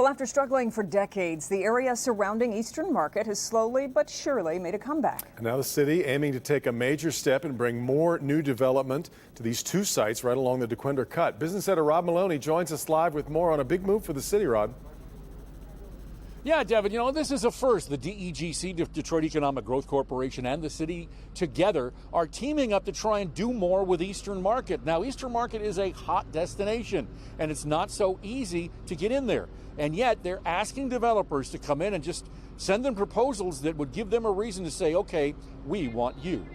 Well, after struggling for decades, the area surrounding Eastern Market has slowly but surely made a comeback. And now the city aiming to take a major step and bring more new development to these two sites right along the DeQuinder Cut. Business editor Rod Maloney joins us live with more on a big move for the city, Rod. Yeah, Devin, this is a first. The DEGC, Detroit Economic Growth Corporation, and the city together are teaming up to try and do more with Eastern Market. Now, Eastern Market is a hot destination, and it's not so easy to get in there. And yet, they're asking developers to come in and just send them proposals that would give them a reason to say, okay, we want you.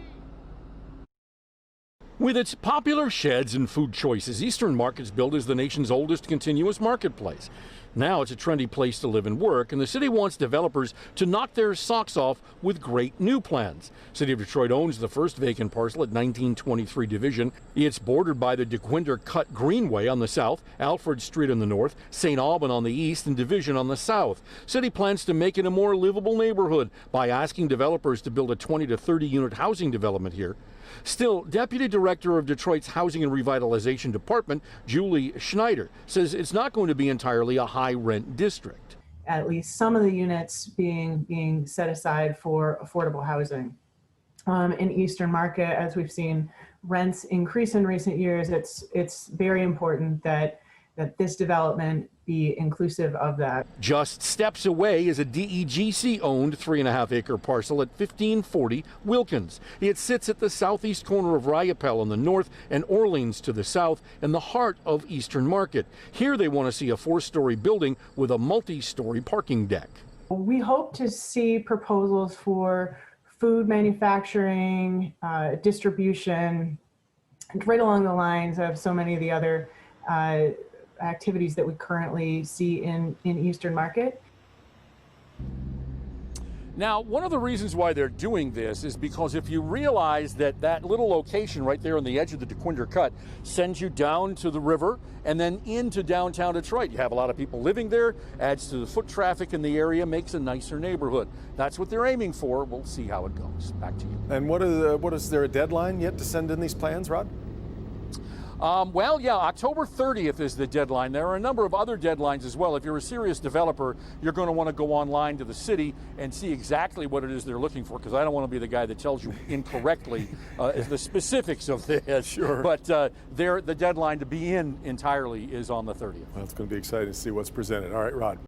With its popular sheds and food choices, Eastern Market's billed as the nation's oldest continuous marketplace. Now it's a trendy place to live and work, and the city wants developers to knock their socks off with great new plans. City of Detroit owns the first vacant parcel at 1923 Division. It's bordered by the DeQuinder Cut Greenway on the south, Alfred Street on the north, St. Alban on the east, and Division on the south. City plans to make it a more livable neighborhood by asking developers to build a 20 to 30 unit housing development here. Still, Deputy Director of Detroit's Housing and Revitalization Department, Julie Schneider, says it's not going to be entirely a high-rent district. At least some of the units being set aside for affordable housing. In Eastern Market, as we've seen rents increase in recent years, it's very important that this development be inclusive of that. Just steps away is a DEGC-owned 3.5-acre parcel at 1540 Wilkins. It sits at the southeast corner of Riopelle in the north and Orleans to the south in the heart of Eastern Market. Here they want to see a 4-story building with a multi-story parking deck. We hope to see proposals for food manufacturing, distribution, right along the lines of so many of the other activities that we currently see in Eastern Market. Now, one of the reasons why they're doing this is because if you realize that that little location right there on the edge of the DeQuinder Cut sends you down to the river and then into downtown Detroit. You have a lot of people living there, adds to the foot traffic in the area, makes a nicer neighborhood. That's what they're aiming for. We'll see how it goes. Back to you. And what is there a deadline yet to send in these plans, Rod? Well, yeah, October 30th is the deadline. There are a number of other deadlines as well. If you're a serious developer, you're going to want to go online to the city and see exactly what it is they're looking for, because I don't want to be the guy that tells you incorrectly the specifics of this. Sure. But the deadline to be in entirely is on the 30th. Well, it's going to be exciting to see what's presented. All right, Rod.